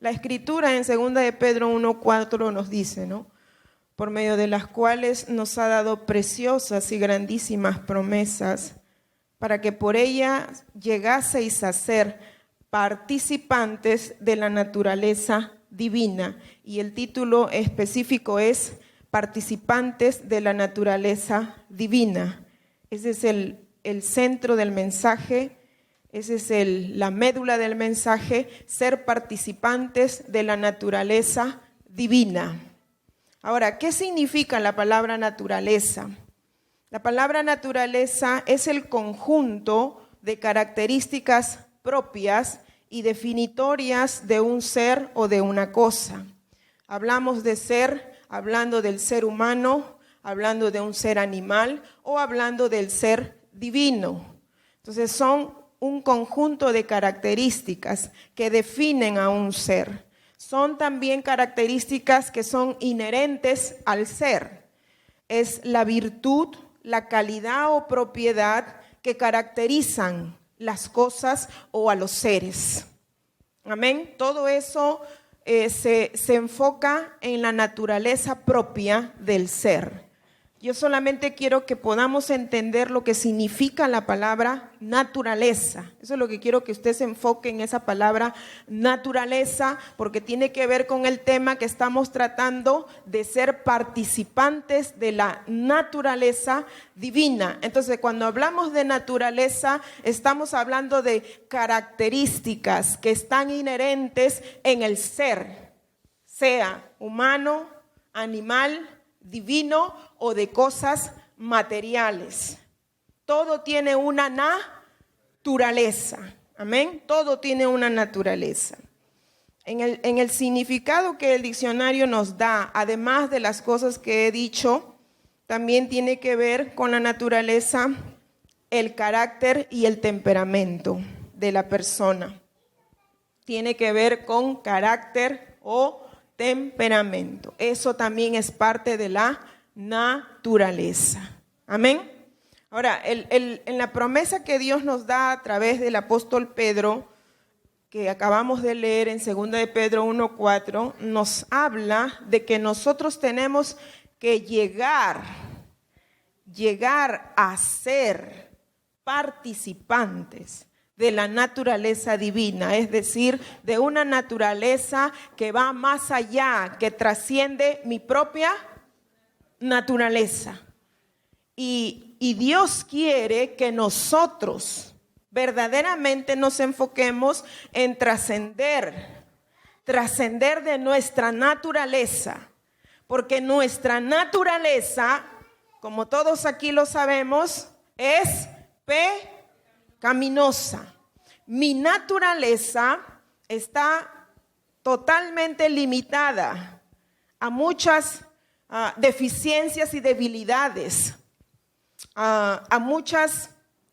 La Escritura en 2 de Pedro 1:4 nos dice, ¿no? Por medio de las cuales nos ha dado preciosas y grandísimas promesas, para que por ellas llegaseis a ser participantes de la naturaleza divina. Y el título específico es Participantes de la naturaleza divina. Ese es el centro del mensaje, esa es la médula del mensaje, ser participantes de la naturaleza divina. Ahora, ¿qué significa la palabra naturaleza? La palabra naturaleza es el conjunto de características propias y definitorias de un ser o de una cosa. Hablamos de ser, hablando del ser humano, hablando de un ser animal o hablando del ser divino. Entonces son un conjunto de características que definen a un ser. Son también características que son inherentes al ser. Es la virtud, la calidad o propiedad que caracterizan las cosas o a los seres. Amén. Todo eso se enfoca en la naturaleza propia del ser. Yo solamente quiero que podamos entender lo que significa la palabra naturaleza. Eso es lo que quiero que usted se enfoque en esa palabra naturaleza, porque tiene que ver con el tema que estamos tratando de ser participantes de la naturaleza divina. Entonces, cuando hablamos de naturaleza, estamos hablando de características que están inherentes en el ser, sea humano, animal, divino o de cosas materiales. Todo tiene una naturaleza. Amén. Todo tiene una naturaleza. En el significado que el diccionario nos da, además de las cosas que he dicho, también tiene que ver con la naturaleza, el carácter y el temperamento de la persona. Tiene que ver con carácter o temperamento. Eso también es parte de la naturaleza. Amén. Ahora, en la promesa que Dios nos da a través del apóstol Pedro, que acabamos de leer en 2 de Pedro 1:4, nos habla de que nosotros tenemos que llegar a ser participantes de la naturaleza divina, es decir, de una naturaleza que va más allá, que trasciende mi propia naturaleza. Y Dios quiere que nosotros verdaderamente nos enfoquemos en trascender de nuestra naturaleza, porque nuestra naturaleza, como todos aquí lo sabemos, es pecaminosa. Mi naturaleza está totalmente limitada a muchas deficiencias y debilidades, a muchas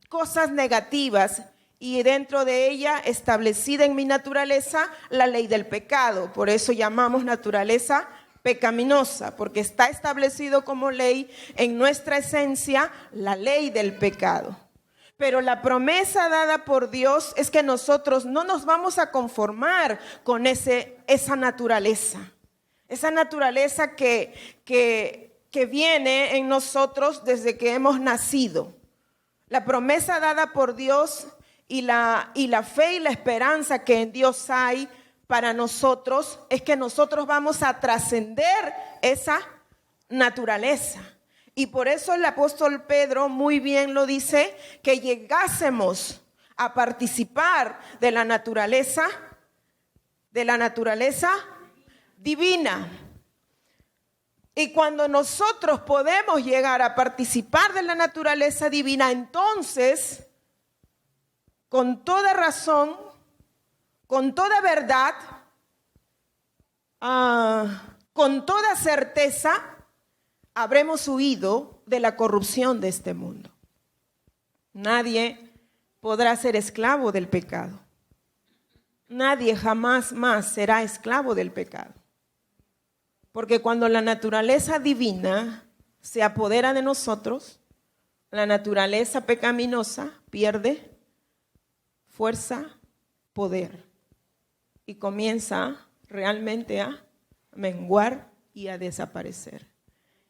cosas negativas, y dentro de ella establecida en mi naturaleza la ley del pecado. Por eso llamamos naturaleza pecaminosa, porque está establecido como ley en nuestra esencia la ley del pecado. Pero la promesa dada por Dios es que nosotros no nos vamos a conformar con esa naturaleza. Esa naturaleza que viene en nosotros desde que hemos nacido. La promesa dada por Dios y la fe y la esperanza que en Dios hay para nosotros es que nosotros vamos a trascender esa naturaleza. Y por eso el apóstol Pedro muy bien lo dice, que llegásemos a participar de la naturaleza divina. Y cuando nosotros podemos llegar a participar de la naturaleza divina, entonces, con toda razón, con toda verdad, con toda certeza, habremos huido de la corrupción de este mundo. Nadie podrá ser esclavo del pecado. Nadie jamás más será esclavo del pecado. Porque cuando la naturaleza divina se apodera de nosotros, la naturaleza pecaminosa pierde fuerza, poder, y comienza realmente a menguar y a desaparecer.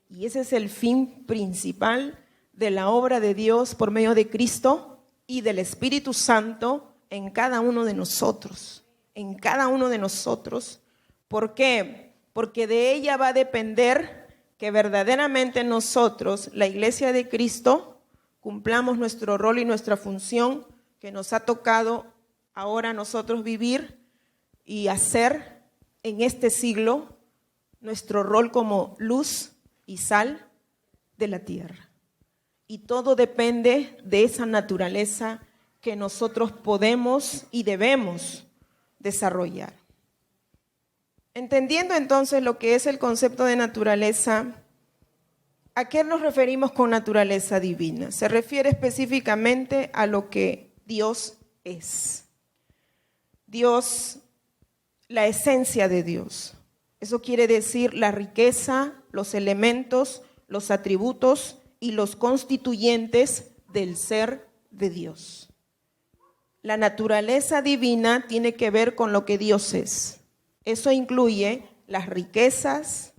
Y ese es el fin principal de la obra de Dios por medio de Cristo y del Espíritu Santo en cada uno de nosotros. En cada uno de nosotros. ¿Por qué? Porque de ella va a depender que verdaderamente nosotros, la Iglesia de Cristo, cumplamos nuestro rol y nuestra función que nos ha tocado ahora nosotros vivir y hacer en este siglo nuestro rol como luz y sal de la tierra. Y todo depende de esa naturaleza que nosotros podemos y debemos desarrollar. Entendiendo entonces lo que es el concepto de naturaleza, ¿a qué nos referimos con naturaleza divina? Se refiere específicamente a lo que Dios es. Dios, la esencia de Dios. Eso quiere decir la riqueza, los elementos, los atributos y los constituyentes del ser de Dios. La naturaleza divina tiene que ver con lo que Dios es. Eso incluye las riquezas,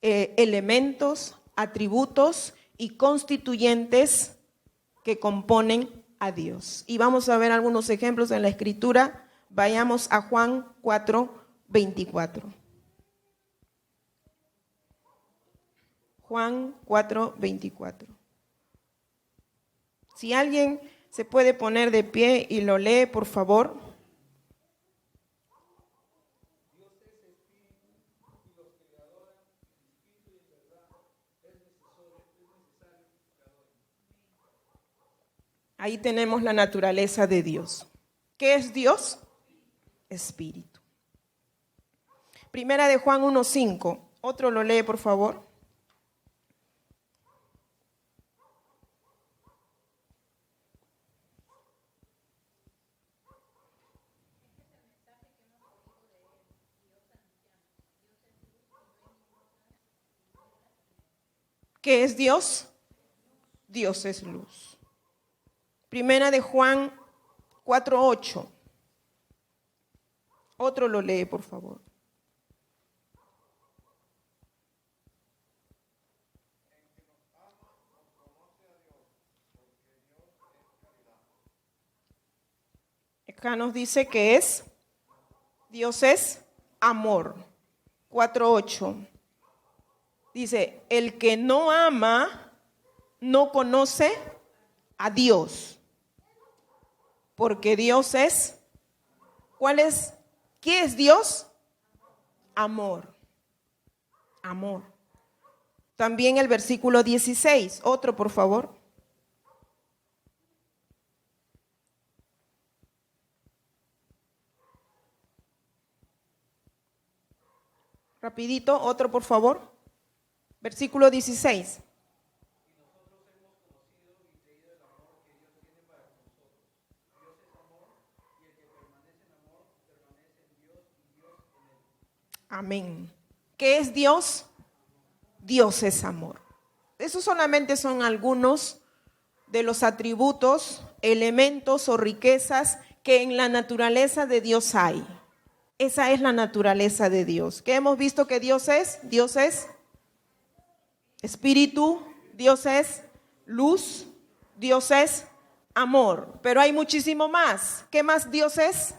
elementos, atributos y constituyentes que componen a Dios. Y vamos a ver algunos ejemplos en la Escritura. Vayamos a Juan 4:24. Juan 4:24. Si alguien se puede poner de pie y lo lee, por favor. Ahí tenemos la naturaleza de Dios. ¿Qué es Dios? Espíritu. Primera de Juan 1:5. Otro lo lee, por favor. ¿Qué es Dios? Dios es luz. Primera de Juan 4:8. Otro lo lee, por favor. Acá nos dice que es, Dios es amor. 4:8. Dice, el que no ama no conoce a Dios, porque Dios es, ¿cuál es? ¿Qué es Dios? Amor. Amor. También el versículo 16, otro por favor. Rapidito, otro por favor. Versículo 16. Amén. ¿Qué es Dios? Dios es amor. Esos solamente son algunos de los atributos, elementos o riquezas que en la naturaleza de Dios hay. Esa es la naturaleza de Dios. ¿Qué hemos visto que Dios es? Dios es espíritu, Dios es luz, Dios es amor. Pero hay muchísimo más. ¿Qué más Dios es?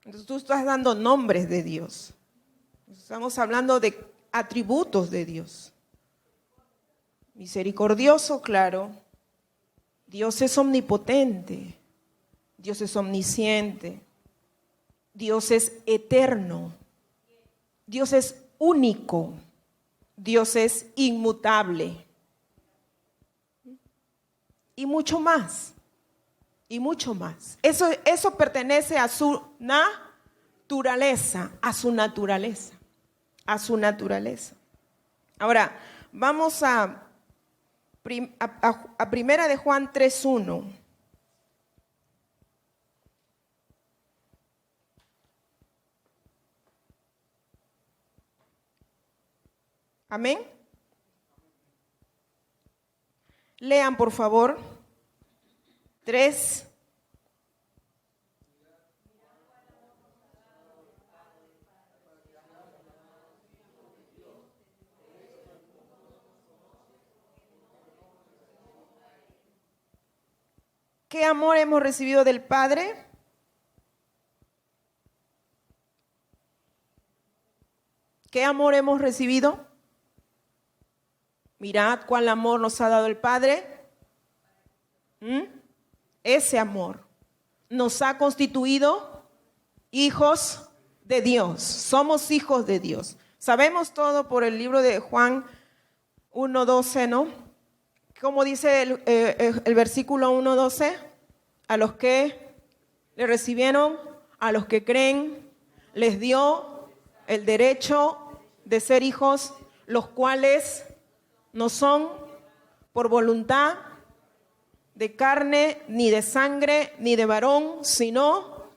Entonces tú estás dando nombres de Dios. Estamos hablando de atributos de Dios. Misericordioso, claro. Dios es omnipotente. Dios es omnisciente. Dios es eterno. Dios es único. Dios es inmutable. Y mucho más. Y mucho más. Eso pertenece a su naturaleza, a su naturaleza, a su naturaleza. Ahora, vamos a Primera de Juan 3:1. Amén. Lean, por favor. 3. ¿Qué amor hemos recibido del Padre? ¿Qué amor hemos recibido? Mirad cuál amor nos ha dado el Padre. Ese amor nos ha constituido hijos de Dios. Somos hijos de Dios. Sabemos todo por el libro de Juan 1:12, ¿no? Como dice el versículo 1:12, a los que le recibieron, a los que creen, les dio el derecho de ser hijos, los cuales no son por voluntad de carne, ni de sangre, ni de varón, sino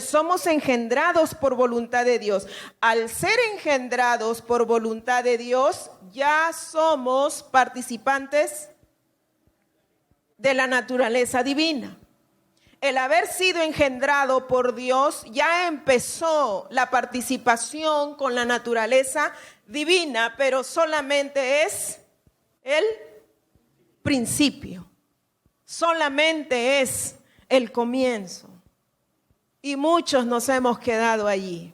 somos engendrados por voluntad de Dios. Al ser engendrados por voluntad de Dios, ya somos participantes de la naturaleza divina. El haber sido engendrado por Dios ya empezó la participación con la naturaleza divina, pero solamente es el principio, solamente es el comienzo. Y muchos nos hemos quedado allí.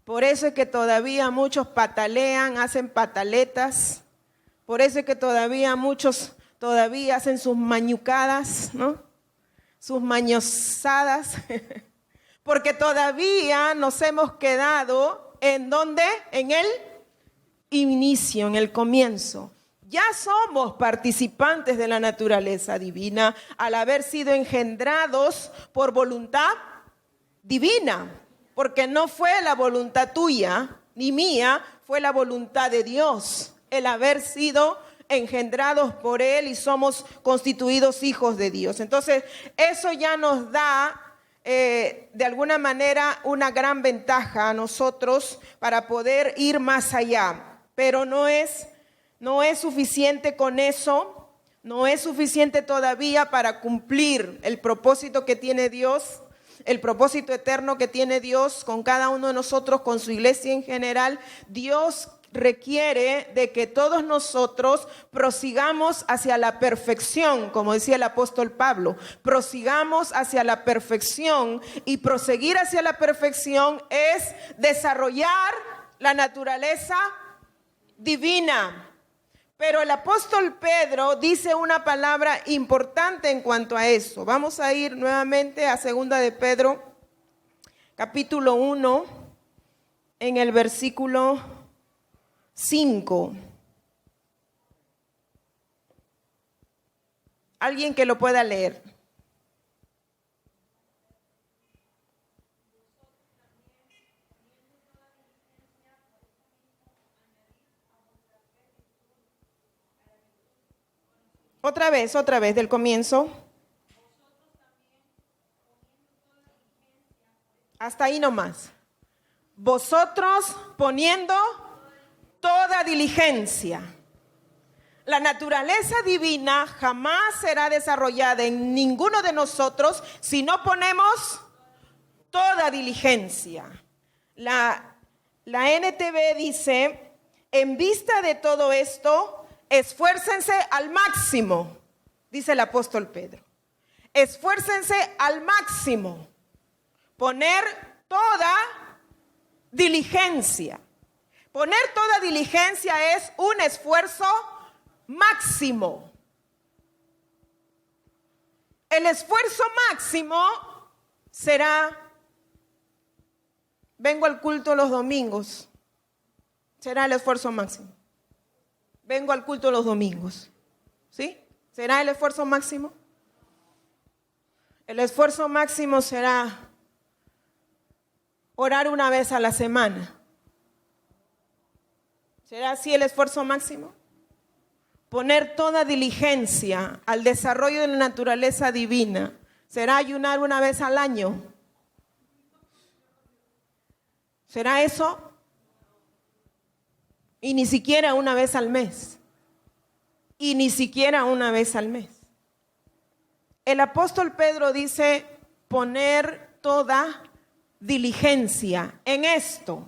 Por eso es que todavía muchos patalean, hacen pataletas. Por eso es que todavía muchos hacen sus mañucadas, ¿no? Sus mañosadas. Porque todavía nos hemos quedado ¿en dónde? En el inicio, en el comienzo. Ya somos participantes de la naturaleza divina al haber sido engendrados por voluntad divina, porque no fue la voluntad tuya ni mía, fue la voluntad de Dios, el haber sido engendrados por Él y somos constituidos hijos de Dios. Entonces, eso ya nos da de alguna manera una gran ventaja a nosotros para poder ir más allá, pero no es suficiente con eso, no es suficiente todavía para cumplir el propósito que tiene Dios, el propósito eterno que tiene Dios con cada uno de nosotros, con su iglesia en general. Dios requiere de que todos nosotros prosigamos hacia la perfección, como decía el apóstol Pablo, prosigamos hacia la perfección, y proseguir hacia la perfección es desarrollar la naturaleza divina. Pero el apóstol Pedro dice una palabra importante en cuanto a eso. Vamos a ir nuevamente a 2 de Pedro, capítulo 1, en el versículo 5. Alguien que lo pueda leer. Otra vez, del comienzo. Hasta ahí nomás. Vosotros poniendo toda diligencia. La naturaleza divina jamás será desarrollada en ninguno de nosotros si no ponemos toda diligencia. La NTV dice, en vista de todo esto, esfuércense al máximo, dice el apóstol Pedro. Esfuércense al máximo. Poner toda diligencia. Poner toda diligencia es un esfuerzo máximo. El esfuerzo máximo será, vengo al culto los domingos. Será el esfuerzo máximo. Vengo al culto los domingos. ¿Sí? ¿Será el esfuerzo máximo? El esfuerzo máximo será orar una vez a la semana. ¿Será así el esfuerzo máximo? Poner toda diligencia al desarrollo de la naturaleza divina. ¿Será ayunar una vez al año? ¿Será eso? Y ni siquiera una vez al mes. Y ni siquiera una vez al mes. El apóstol Pedro dice poner toda diligencia en esto,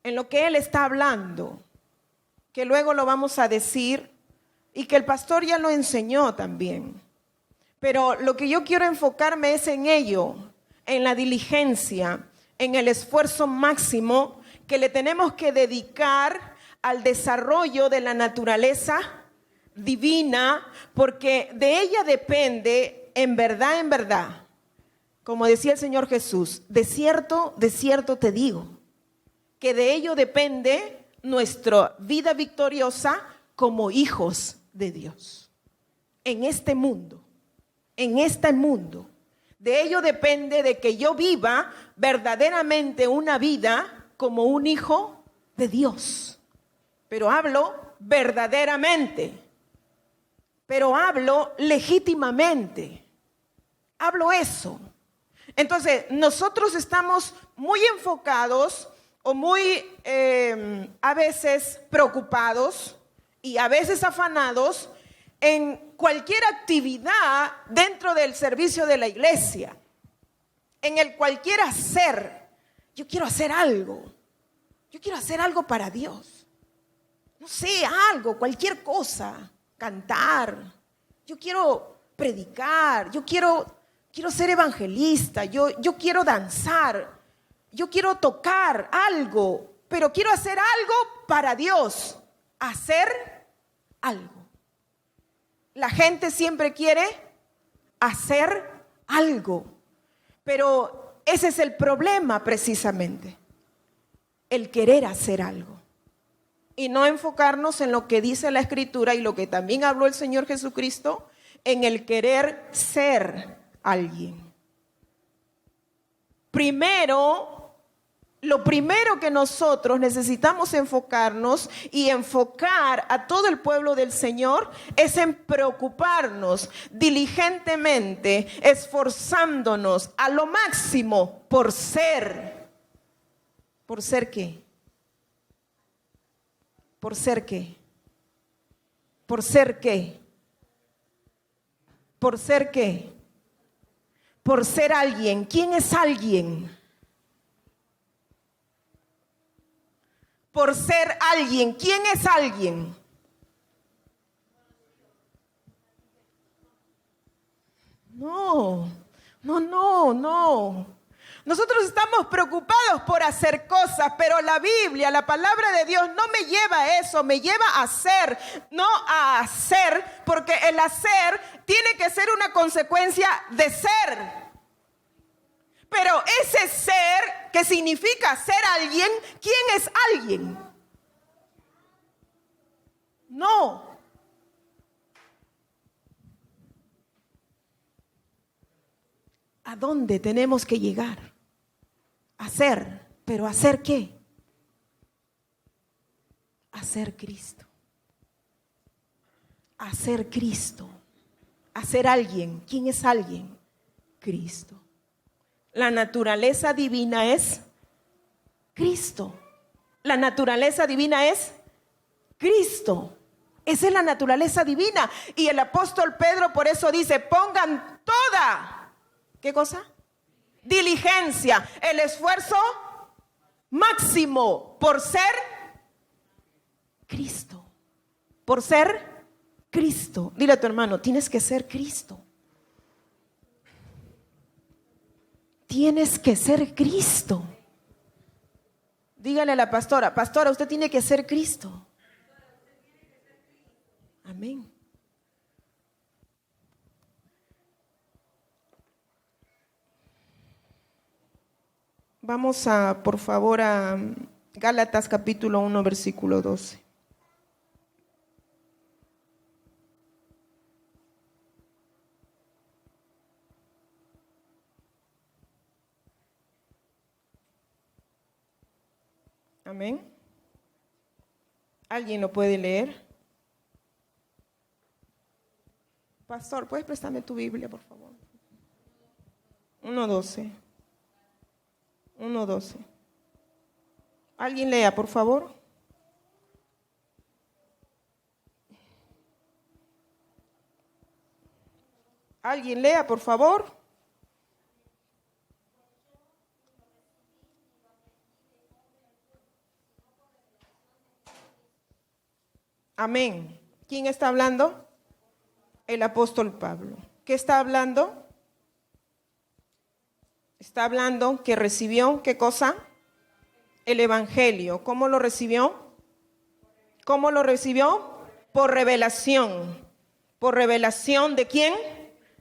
en lo que él está hablando, que luego lo vamos a decir y que el pastor ya lo enseñó también. Pero lo que yo quiero enfocarme es en ello, en la diligencia, en el esfuerzo máximo que le tenemos que dedicar al desarrollo de la naturaleza divina, porque de ella depende, en verdad, como decía el Señor Jesús, de cierto te digo, que de ello depende nuestra vida victoriosa como hijos de Dios. En este mundo. De ello depende de que yo viva verdaderamente una vida como un hijo de Dios. Pero hablo verdaderamente. Pero hablo legítimamente. Hablo eso. Entonces, nosotros estamos muy enfocados o muy a veces preocupados y a veces afanados en cualquier actividad dentro del servicio de la iglesia, en el cualquier hacer. Yo quiero hacer algo para Dios. No sé, algo, cualquier cosa, cantar. Yo quiero predicar, yo quiero ser evangelista, yo quiero danzar, yo quiero tocar algo, pero quiero hacer algo para Dios, hacer algo. La gente siempre quiere hacer algo, pero ese es el problema precisamente, el querer hacer algo. Y no enfocarnos en lo que dice la Escritura y lo que también habló el Señor Jesucristo, en el querer ser alguien. Lo primero que nosotros necesitamos enfocarnos y enfocar a todo el pueblo del Señor es en preocuparnos diligentemente, esforzándonos a lo máximo por ser. ¿Por ser qué? ¿Por ser qué? ¿Por ser qué? ¿Por ser qué? Por ser alguien. ¿Quién es alguien? Por ser alguien. ¿Quién es alguien? No. Nosotros estamos preocupados por hacer cosas, pero la Biblia, la palabra de Dios no me lleva a eso, me lleva a hacer, no a hacer, porque el hacer tiene que ser una consecuencia de ser. Pero ese ser que significa ser alguien, ¿quién es alguien? No. ¿A dónde tenemos que llegar? Hacer, pero ¿hacer qué? Hacer Cristo. Hacer Cristo. Hacer alguien. ¿Quién es alguien? Cristo. La naturaleza divina es Cristo. La naturaleza divina es Cristo. Esa es la naturaleza divina. Y el apóstol Pedro por eso dice, pongan toda, ¿qué cosa? Diligencia, el esfuerzo máximo por ser Cristo. Por ser Cristo. Dile a tu hermano, tienes que ser Cristo. Tienes que ser Cristo. Dígale a la pastora, pastora, usted tiene que ser Cristo. Amén. Vamos a, por favor, a Gálatas capítulo 1, versículo 12. Amén. ¿Alguien lo puede leer? Pastor, ¿puedes prestarme tu Biblia, por favor? 1:12. 1:12. ¿Alguien lea, por favor? Alguien lea, por favor. Amén. ¿Quién está hablando? El apóstol Pablo. ¿Qué está hablando? Está hablando que recibió, ¿qué cosa? El evangelio. ¿Cómo lo recibió? ¿Cómo lo recibió? Por revelación. ¿Por revelación de quién?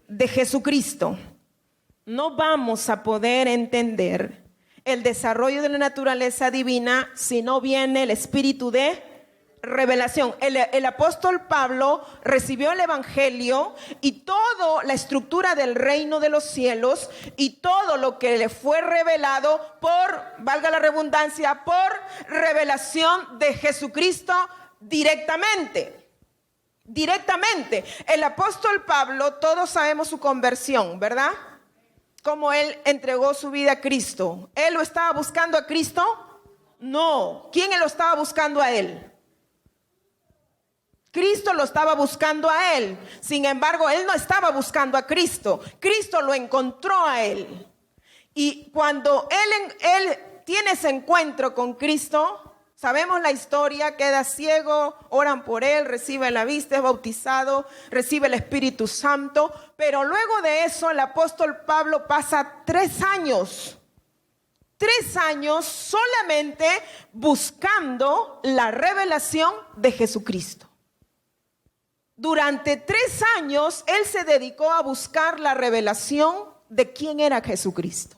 De Jesucristo. No vamos a poder entender el desarrollo de la naturaleza divina si no viene el espíritu de revelación. El apóstol Pablo recibió el evangelio y toda la estructura del reino de los cielos y todo lo que le fue revelado por, valga la redundancia, por revelación de Jesucristo directamente. El apóstol Pablo, todos sabemos su conversión, ¿verdad? Cómo él entregó su vida a Cristo. ¿Él lo estaba buscando a Cristo? No. ¿Quién lo estaba buscando a él? Cristo lo estaba buscando a él. Sin embargo, él no estaba buscando a Cristo. Cristo lo encontró a él. Y cuando él tiene ese encuentro con Cristo, sabemos la historia, queda ciego, oran por él, recibe la vista, es bautizado, recibe el Espíritu Santo. Pero luego de eso, el apóstol Pablo pasa 3 años. 3 años solamente buscando la revelación de Jesucristo. Durante 3 años, él se dedicó a buscar la revelación de quién era Jesucristo.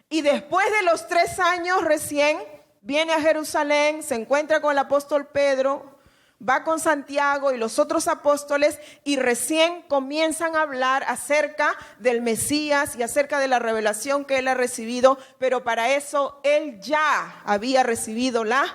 Y después de los 3 años recién viene a Jerusalén, se encuentra con el apóstol Pedro, va con Santiago y los otros apóstoles y recién comienzan a hablar acerca del Mesías y acerca de la revelación que él ha recibido, pero para eso él ya había recibido la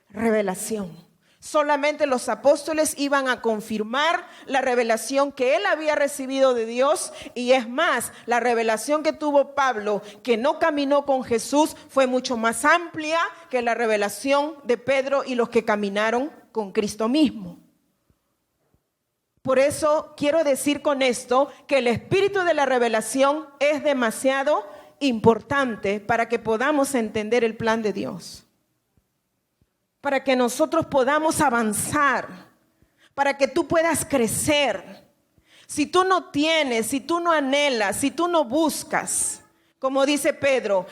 revelación. Solamente los apóstoles iban a confirmar la revelación que él había recibido de Dios. Y es más, la revelación que tuvo Pablo, que no caminó con Jesús, fue mucho más amplia que la revelación de Pedro y los que caminaron con Cristo mismo. Por eso quiero decir con esto que el espíritu de la revelación es demasiado importante para que podamos entender el plan de Dios. Para que nosotros podamos avanzar, para que tú puedas crecer. Si tú no tienes, si tú no anhelas, si tú no buscas, como dice Pedro,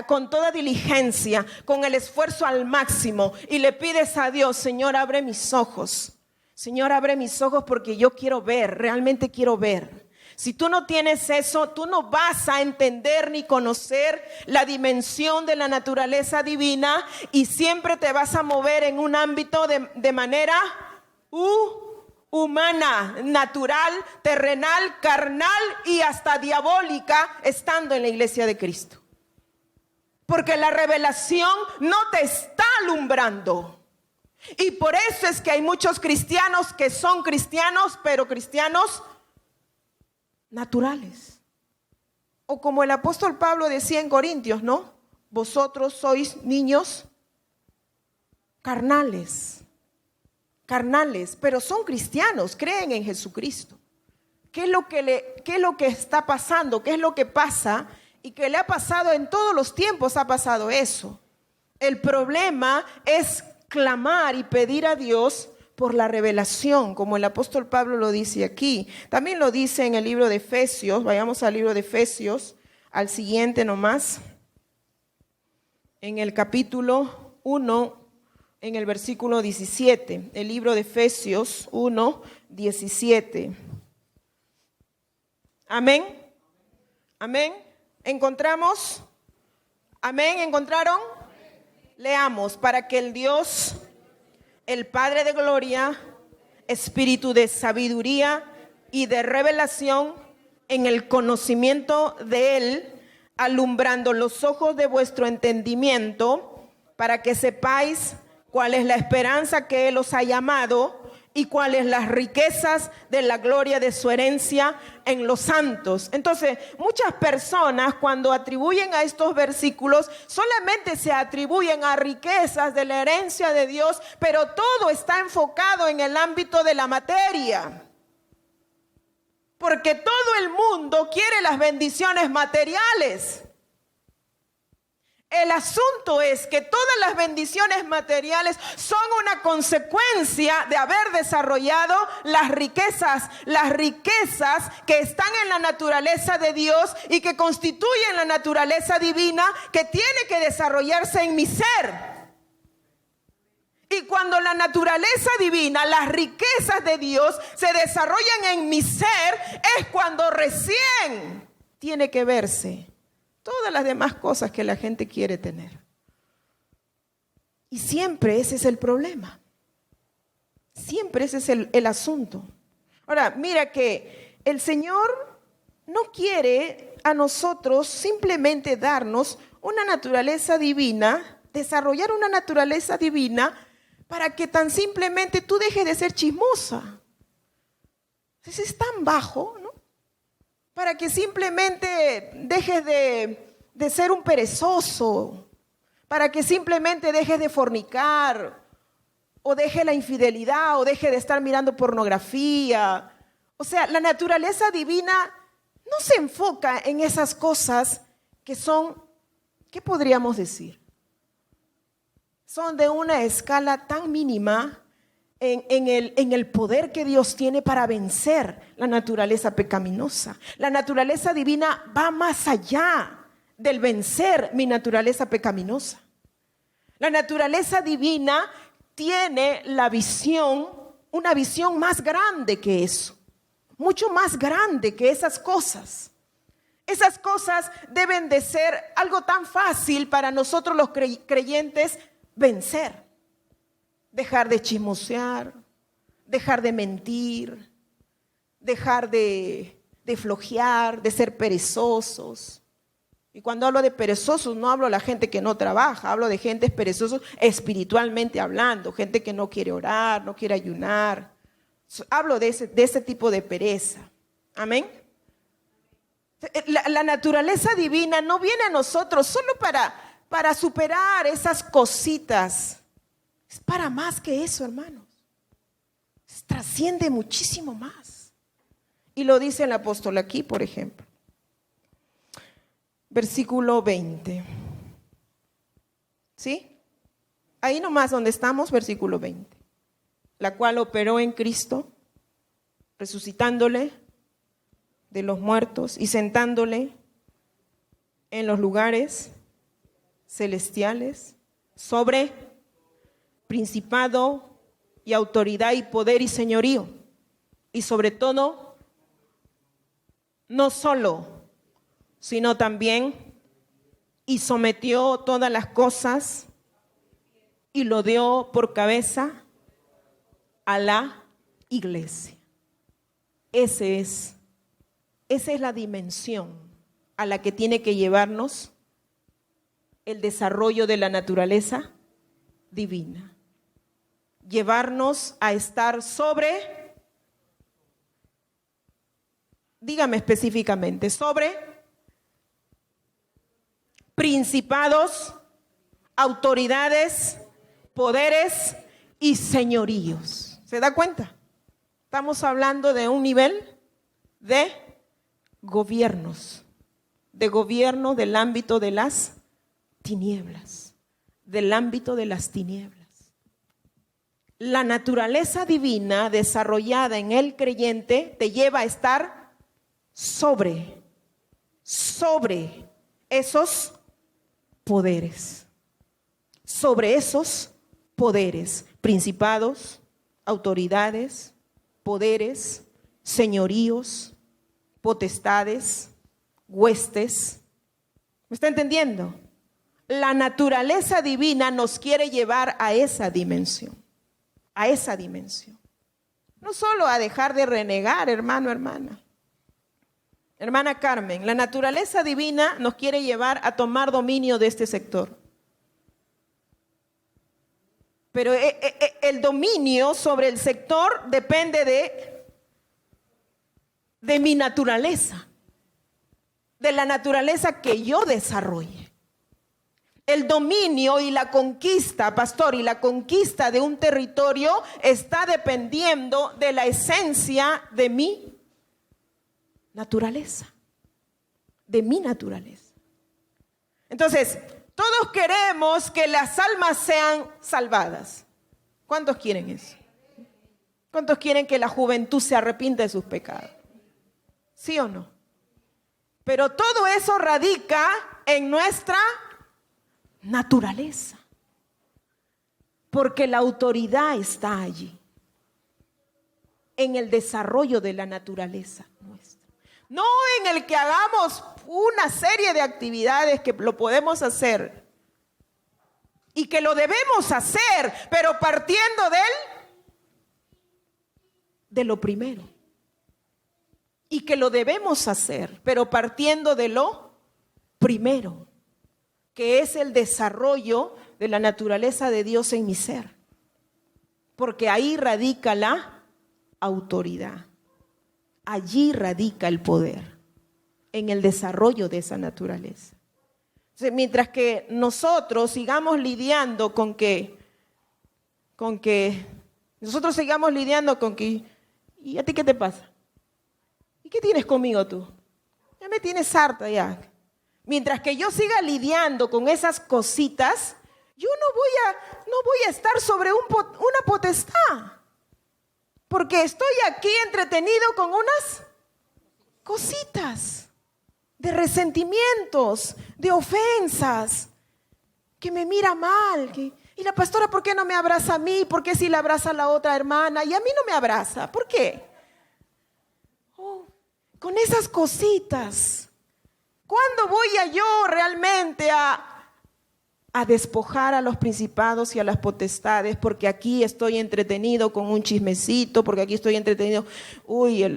con toda diligencia, con el esfuerzo al máximo, y le pides a Dios, Señor, abre mis ojos. Señor, abre mis ojos porque yo quiero ver, realmente quiero ver. Si tú no tienes eso, tú no vas a entender ni conocer la dimensión de la naturaleza divina y siempre te vas a mover en un ámbito de manera humana, natural, terrenal, carnal y hasta diabólica, estando en la iglesia de Cristo. Porque la revelación no te está alumbrando. Y por eso es que hay muchos cristianos que son cristianos, pero cristianos naturales. O como el apóstol Pablo decía en Corintios, ¿no? Vosotros sois niños carnales, pero son cristianos, creen en Jesucristo. ¿Qué es lo que está pasando? ¿Qué es lo que pasa? Y que le ha pasado en todos los tiempos, ha pasado eso. El problema es clamar y pedir a Dios por la revelación, como el apóstol Pablo lo dice aquí. También lo dice en el libro de Efesios. Vayamos al libro de Efesios, al siguiente nomás. En el capítulo 1, en el versículo 17. El libro de Efesios 1, 17. Amén. Amén. ¿Encontramos? Amén. ¿Encontraron? Leamos, para que el Dios, el Padre de gloria, espíritu de sabiduría y de revelación en el conocimiento de Él, alumbrando los ojos de vuestro entendimiento, para que sepáis cuál es la esperanza que Él os ha llamado y cuáles las riquezas de la gloria de su herencia en los santos. Entonces, muchas personas cuando atribuyen a estos versículos solamente se atribuyen a riquezas de la herencia de Dios, pero todo está enfocado en el ámbito de la materia. Porque todo el mundo quiere las bendiciones materiales. El asunto es que todas las bendiciones materiales son una consecuencia de haber desarrollado las riquezas que están en la naturaleza de Dios y que constituyen la naturaleza divina que tiene que desarrollarse en mi ser. Y cuando la naturaleza divina, las riquezas de Dios se desarrollan en mi ser, es cuando recién tiene que verse todas las demás cosas que la gente quiere tener. Y siempre ese es el problema. Siempre ese es el asunto. Ahora, mira que el Señor no quiere a nosotros simplemente darnos una naturaleza divina, desarrollar una naturaleza divina para que tan simplemente tú dejes de ser chismosa. Ese es tan bajo, ¿no? Para que simplemente dejes de ser un perezoso, para que simplemente dejes de fornicar, o deje la infidelidad, o deje de estar mirando pornografía. O sea, la naturaleza divina no se enfoca en esas cosas que son, ¿qué podríamos decir? Son de una escala tan mínima en el poder que Dios tiene para vencer la naturaleza pecaminosa. La naturaleza divina va más allá del vencer mi naturaleza pecaminosa. La naturaleza divina tiene la visión, una visión más grande que eso, mucho más grande que esas cosas. Esas cosas deben de ser algo tan fácil para nosotros los creyentes vencer. Dejar de chismosear, dejar de mentir, dejar de flojear, de ser perezosos. Y cuando hablo de perezosos, no hablo de la gente que no trabaja, hablo de gente perezosos espiritualmente hablando, gente que no quiere orar, no quiere ayunar. Hablo de ese tipo de pereza. Amén. La naturaleza divina no viene a nosotros solo para superar esas cositas. Es para más que eso, hermanos. Trasciende muchísimo más. Y lo dice el apóstol aquí, por ejemplo. Versículo 20. ¿Sí? Ahí nomás donde estamos, versículo 20. La cual operó en Cristo, resucitándole de los muertos y sentándole en los lugares celestiales sobre principado y autoridad y poder y señorío, y sobre todo, no solo, sino también, y sometió todas las cosas y lo dio por cabeza a la iglesia. Esa es la dimensión a la que tiene que llevarnos el desarrollo de la naturaleza divina. Llevarnos a estar sobre, dígame específicamente, sobre principados, autoridades, poderes y señoríos. ¿Se da cuenta? Estamos hablando de un nivel de gobiernos, de gobierno del ámbito de las tinieblas, del ámbito de las tinieblas. La naturaleza divina desarrollada en el creyente te lleva a estar sobre esos poderes, sobre esos poderes, principados, autoridades, poderes, señoríos, potestades, huestes. ¿Me está entendiendo? La naturaleza divina nos quiere llevar a esa dimensión. A esa dimensión. No solo a dejar de renegar, hermano, hermana. Hermana Carmen, la naturaleza divina nos quiere llevar a tomar dominio de este sector. Pero el dominio sobre el sector depende de mi naturaleza, de la naturaleza que yo desarrolle. El dominio y la conquista, pastor, y la conquista de un territorio está dependiendo de la esencia de mi naturaleza, de mi naturaleza. Entonces, todos queremos que las almas sean salvadas. ¿Cuántos quieren eso? ¿Cuántos quieren que la juventud se arrepienta de sus pecados? ¿Sí o no? Pero todo eso radica en nuestra naturaleza, porque la autoridad está allí, en el desarrollo de la naturaleza nuestra. No en el que hagamos una serie de actividades que lo podemos hacer y que lo debemos hacer, pero partiendo de lo primero. Y que lo debemos hacer, pero partiendo de lo primero, que es el desarrollo de la naturaleza de Dios en mi ser. Porque ahí radica la autoridad. Allí radica el poder, en el desarrollo de esa naturaleza. Entonces, mientras que nosotros sigamos lidiando con que nosotros sigamos lidiando con que, ¿y a ti qué te pasa? ¿Y qué tienes conmigo tú? Ya me tienes harta ya. Mientras que yo siga lidiando con esas cositas, yo no voy a estar sobre una potestad. Porque estoy aquí entretenido con unas cositas de resentimientos, de ofensas, que me mira mal. Y la pastora, ¿por qué no me abraza a mí? ¿Por qué si la abraza a la otra hermana? Y a mí no me abraza. ¿Por qué? Con esas cositas, ¿cuándo voy yo realmente a despojar a los principados y a las potestades? Porque aquí estoy entretenido con un chismecito, porque aquí estoy entretenido,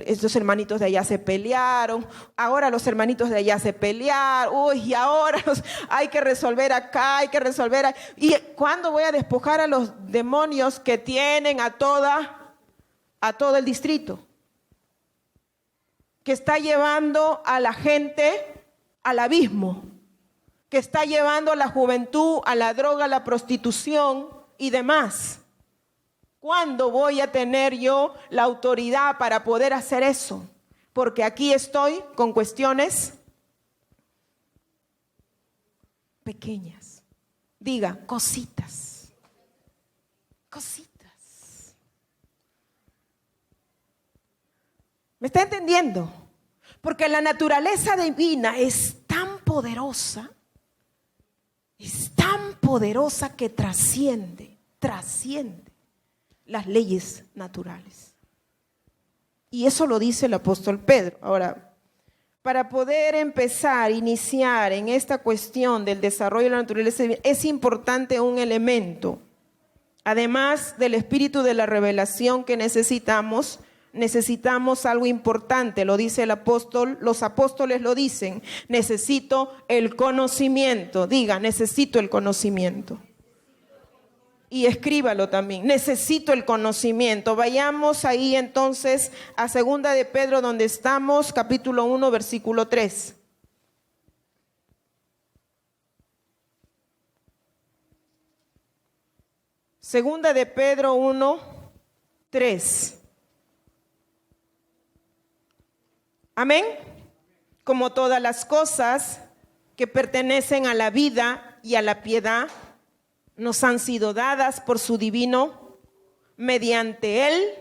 estos hermanitos de allá se pelearon, ahora los hermanitos de allá se pelearon, y ahora hay que resolver acá, hay que resolver. ¿Y cuándo voy a despojar a los demonios que tienen a todo el distrito? Que está llevando a la gente al abismo, que está llevando a la juventud a la droga, a la prostitución y demás. ¿Cuándo voy a tener yo la autoridad para poder hacer eso? Porque aquí estoy con cuestiones pequeñas. Diga, cositas. Cositas. ¿Me está entendiendo? Porque la naturaleza divina es tan poderosa que trasciende las leyes naturales. Y eso lo dice el apóstol Pedro. Ahora, para poder iniciar en esta cuestión del desarrollo de la naturaleza divina, es importante un elemento. Además del espíritu de la revelación que necesitamos algo importante, lo dice el apóstol, los apóstoles lo dicen, necesito el conocimiento. Diga, necesito el conocimiento. Y escríbalo también, necesito el conocimiento. Vayamos ahí entonces a 2 de Pedro, donde estamos, capítulo 1, versículo 3. Segunda de Pedro 1, 3. Amén. Como todas las cosas que pertenecen a la vida y a la piedad nos han sido dadas por su divino mediante el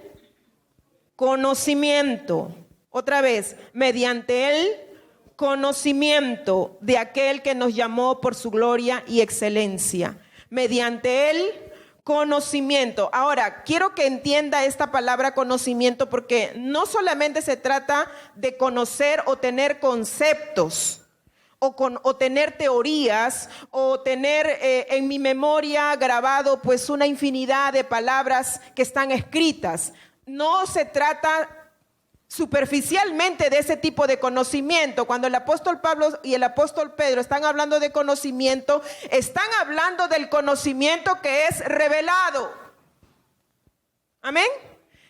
conocimiento. Otra vez, mediante el conocimiento de aquel que nos llamó por su gloria y excelencia. Mediante el conocimiento. Ahora, quiero que entienda esta palabra conocimiento, porque no solamente se trata de conocer o tener conceptos o tener teorías o tener en mi memoria grabado pues una infinidad de palabras que están escritas. No se trata superficialmente de ese tipo de conocimiento. Cuando el apóstol Pablo y el apóstol Pedro están hablando de conocimiento, están hablando del conocimiento que es revelado. Amén.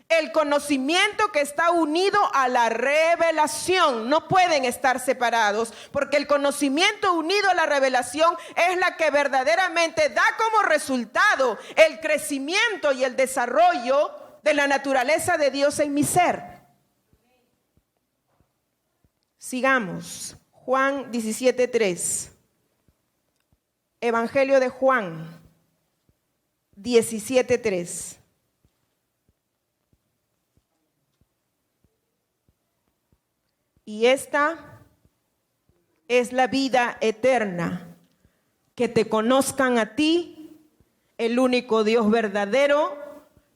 El conocimiento que está unido a la revelación. No pueden estar separados, porque el conocimiento unido a la revelación es la que verdaderamente da como resultado el crecimiento y el desarrollo de la naturaleza de Dios en mi ser. Sigamos. Juan 17:3. Evangelio de Juan 17:3. Y esta es la vida eterna, que te conozcan a ti, el único Dios verdadero,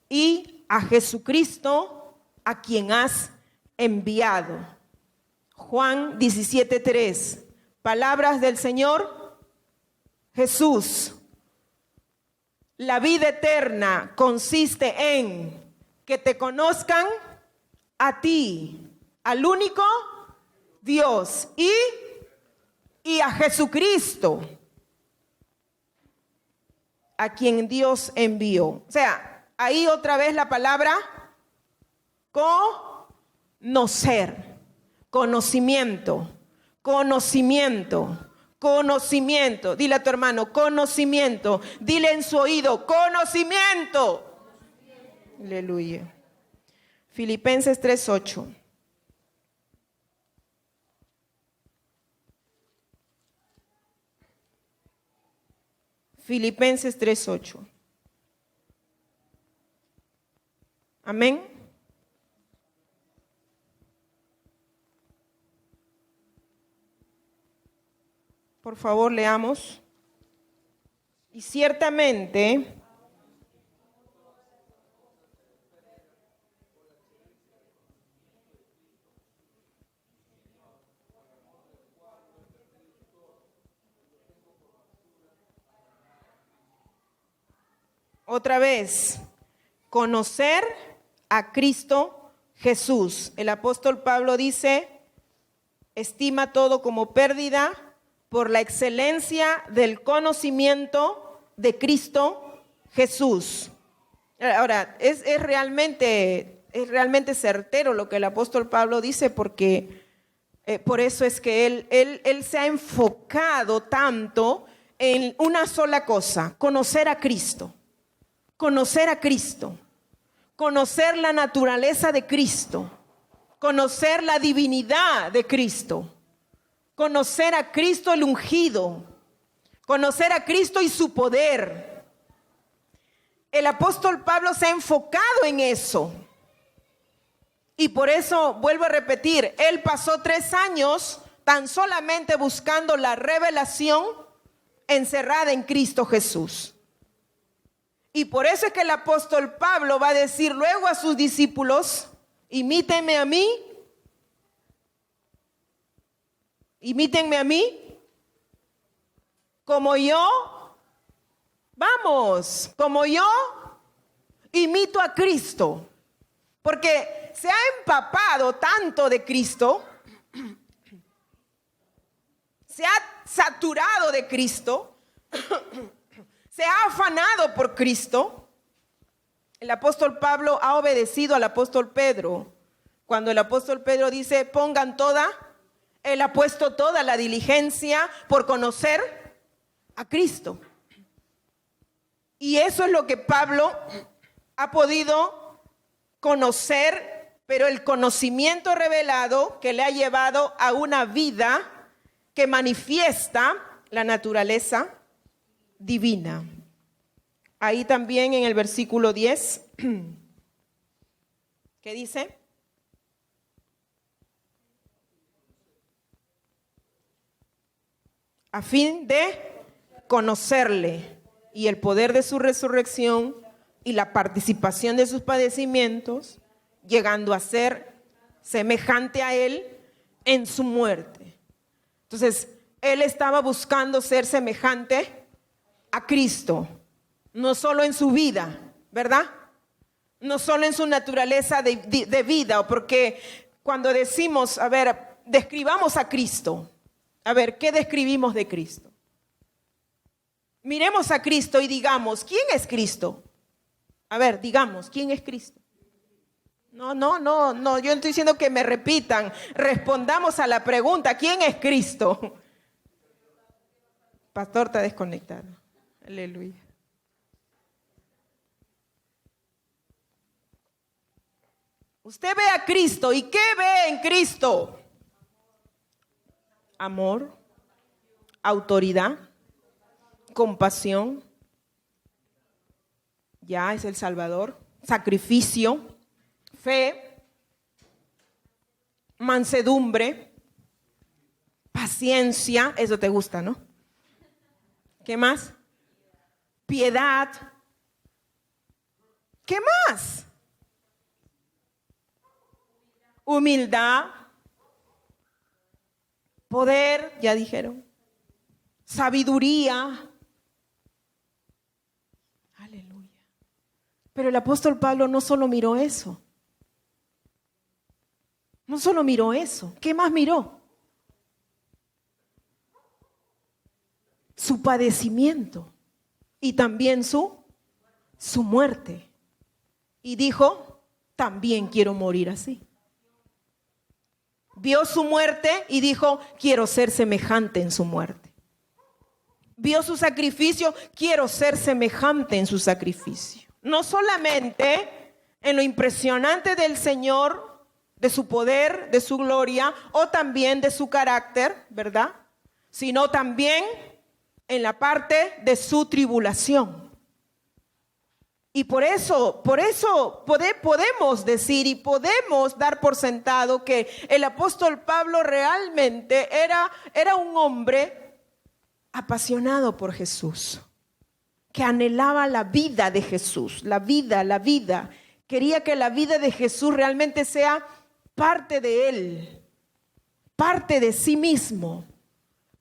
y a Jesucristo, a quien has enviado. Juan 17:3. Palabras del Señor Jesús. La vida eterna consiste en que te conozcan a ti, al único Dios, y a Jesucristo, a quien Dios envió. O sea, ahí otra vez la palabra conocer, conocimiento, conocimiento, conocimiento. Dile a tu hermano, conocimiento. Dile en su oído, conocimiento. Aleluya. Filipenses 3:8. Filipenses 3:8. Amén. Por favor, leamos. Y ciertamente otra vez, conocer a Cristo Jesús. El apóstol Pablo dice, estima todo como pérdida por la excelencia del conocimiento de Cristo Jesús. Ahora, es realmente certero lo que el apóstol Pablo dice, porque por eso es que él se ha enfocado tanto en una sola cosa: conocer a Cristo. Conocer a Cristo, conocer la naturaleza de Cristo, conocer la divinidad de Cristo, conocer a Cristo el ungido, conocer a Cristo y su poder. El apóstol Pablo se ha enfocado en eso. Y por eso, vuelvo a repetir, él pasó 3 años tan solamente buscando la revelación encerrada en Cristo Jesús. Y por eso es que el apóstol Pablo va a decir luego a sus discípulos, imítenme a mí, como yo, como yo imito a Cristo. Porque se ha empapado tanto de Cristo, se ha saturado de Cristo, se ha afanado por Cristo. El apóstol Pablo ha obedecido al apóstol Pedro. Cuando el apóstol Pedro dice, pongan toda, él ha puesto toda la diligencia por conocer a Cristo. Y eso es lo que Pablo ha podido conocer, pero el conocimiento revelado que le ha llevado a una vida que manifiesta la naturaleza divina. Ahí también en el versículo 10, ¿qué dice? A fin de conocerle y el poder de su resurrección y la participación de sus padecimientos, llegando a ser semejante a él en su muerte. Entonces, él estaba buscando ser semejante a Cristo, no solo en su vida, ¿verdad? No solo en su naturaleza de vida, porque cuando decimos, a ver, describamos a Cristo, a ver, ¿qué describimos de Cristo? Miremos a Cristo y digamos, ¿quién es Cristo? A ver, digamos, ¿quién es Cristo? No, yo no estoy diciendo que me repitan, respondamos a la pregunta, ¿quién es Cristo? Pastor está desconectado, aleluya. Usted ve a Cristo, ¿y qué ve en Cristo? amor, autoridad, compasión, ya es el Salvador, sacrificio, fe, mansedumbre, paciencia, eso te gusta, ¿no? ¿Qué más? Piedad. ¿Qué más? Humildad, poder, ya dijeron, sabiduría. Aleluya. Pero el apóstol Pablo no solo miró eso. No solo miró eso. ¿Qué más miró? Su padecimiento y también su muerte. Y dijo, también quiero morir así. Vio su muerte y dijo, quiero ser semejante en su muerte. Vio su sacrificio, quiero ser semejante en su sacrificio. No solamente en lo impresionante del Señor, de su poder, de su gloria, o también de su carácter, ¿verdad? Sino también en la parte de su tribulación. Y por eso podemos decir y podemos dar por sentado que el apóstol Pablo realmente era un hombre apasionado por Jesús, que anhelaba la vida de Jesús, la vida. Quería que la vida de Jesús realmente sea parte de él, parte de sí mismo.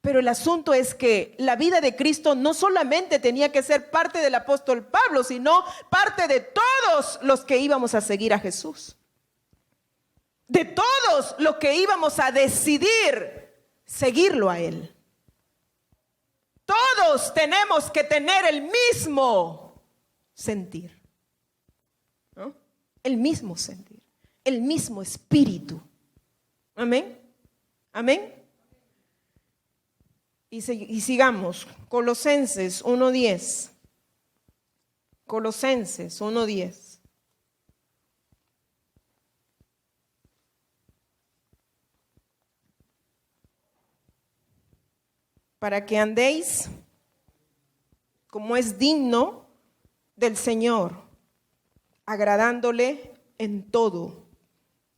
Pero el asunto es que la vida de Cristo no solamente tenía que ser parte del apóstol Pablo, sino parte de todos los que íbamos a seguir a Jesús. De todos los que íbamos a decidir seguirlo a Él. Todos tenemos que tener el mismo sentir, ¿no? El mismo sentir, el mismo espíritu. Amén. Amén. Y sigamos, Colosenses 1:10. Colosenses 1:10. Para que andéis como es digno del Señor, agradándole en todo,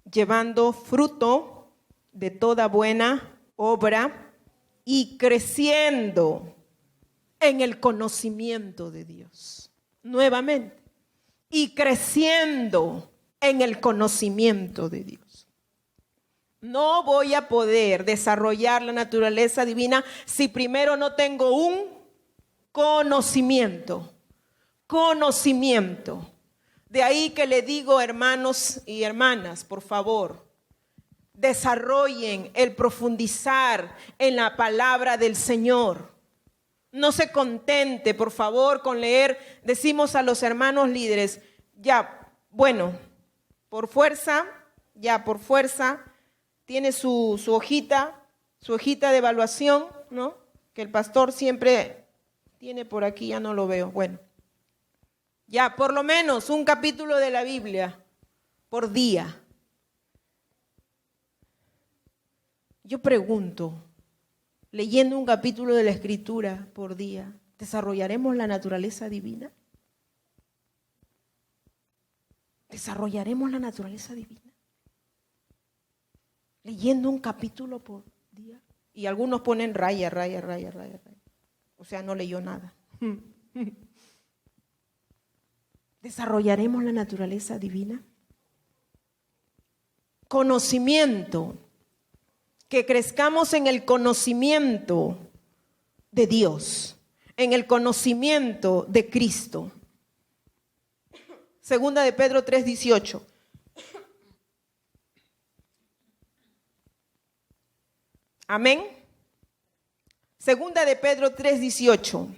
llevando fruto de toda buena obra y creciendo en el conocimiento de Dios. Nuevamente, y creciendo en el conocimiento de Dios. No voy a poder desarrollar la naturaleza divina si primero no tengo un conocimiento. Conocimiento. De ahí que le digo, hermanos y hermanas, por favor, desarrollen el profundizar en la palabra del Señor. No se contente, por favor, con leer. Decimos a los hermanos líderes, ya, bueno, por fuerza, tiene su hojita de evaluación, ¿no? Que el pastor siempre tiene por aquí, ya no lo veo. Bueno, ya por lo menos un capítulo de la Biblia por día. Yo pregunto, leyendo un capítulo de la Escritura por día, ¿desarrollaremos la naturaleza divina? ¿Desarrollaremos la naturaleza divina? Leyendo un capítulo por día. Y algunos ponen raya. O sea, no leyó nada. ¿Desarrollaremos la naturaleza divina? Conocimiento. Que crezcamos en el conocimiento de Dios, en el conocimiento de Cristo. Segunda de Pedro 3:18. Amén. Segunda de Pedro 3:18.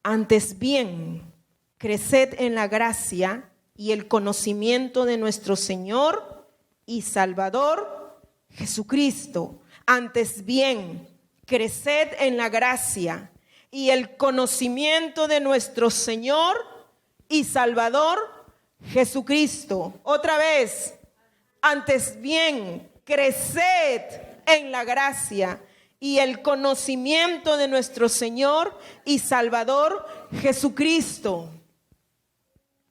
Antes bien, creced en la gracia y el conocimiento de nuestro Señor y Salvador Jesucristo. Antes bien, creced en la gracia y el conocimiento de nuestro Señor y Salvador Jesucristo. Otra vez, antes bien, creced en la gracia y el conocimiento de nuestro Señor y Salvador Jesucristo.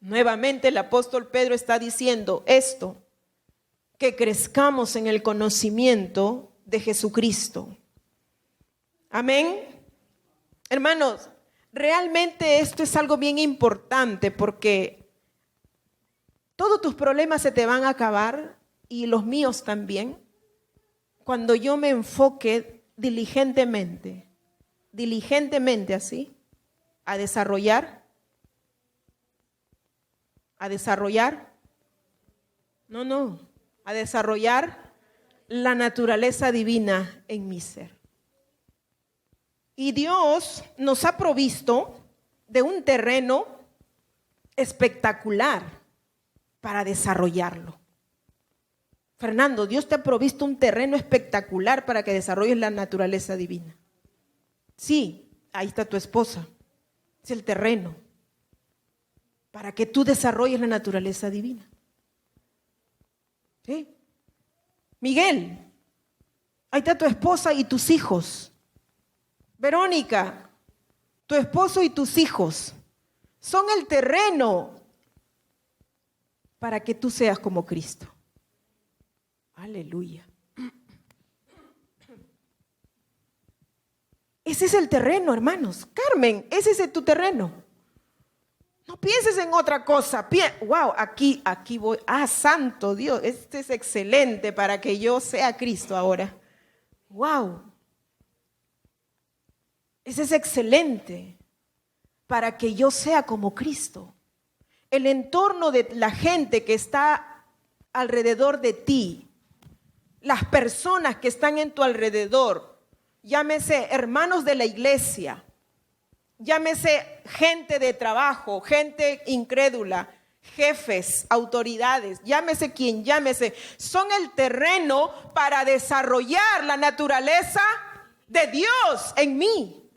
Nuevamente el apóstol Pedro está diciendo esto, que crezcamos en el conocimiento de Jesucristo. Amén. Hermanos, realmente esto es algo bien importante porque todos tus problemas se te van a acabar y los míos también cuando yo me enfoque diligentemente así, a desarrollar, a desarrollar la naturaleza divina en mi ser. Y Dios nos ha provisto de un terreno espectacular para desarrollarlo. Fernando, Dios te ha provisto un terreno espectacular para que desarrolles la naturaleza divina. Sí, ahí está tu esposa. Es el terreno para que tú desarrolles la naturaleza divina. ¿Sí? Miguel, ahí está tu esposa y tus hijos. Verónica, tu esposo y tus hijos son el terreno para que tú seas como Cristo. Aleluya. Ese es el terreno, hermanos. Carmen, ese es tu terreno. No pienses en otra cosa. Wow, aquí voy. Santo Dios, este es excelente para que yo sea Cristo ahora. Wow. Ese es excelente para que yo sea como Cristo. El entorno de la gente que está alrededor de ti, las personas que están en tu alrededor, llámese hermanos de la iglesia, llámese gente de trabajo, gente incrédula, jefes, autoridades, llámese quien llámese, son el terreno para desarrollar la naturaleza de Dios en mí,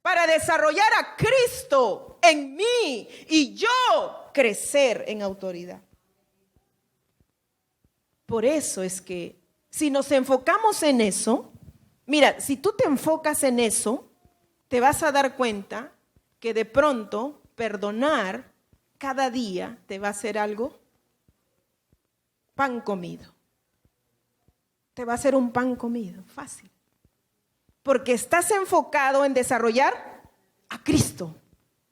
para desarrollar a Cristo en mí y yo crecer en autoridad. Por eso es que si nos enfocamos en eso, mira, si tú te enfocas en eso, te vas a dar cuenta que de pronto perdonar cada día te va a hacer algo pan comido. Te va a hacer un pan comido, fácil. Porque estás enfocado en desarrollar a Cristo,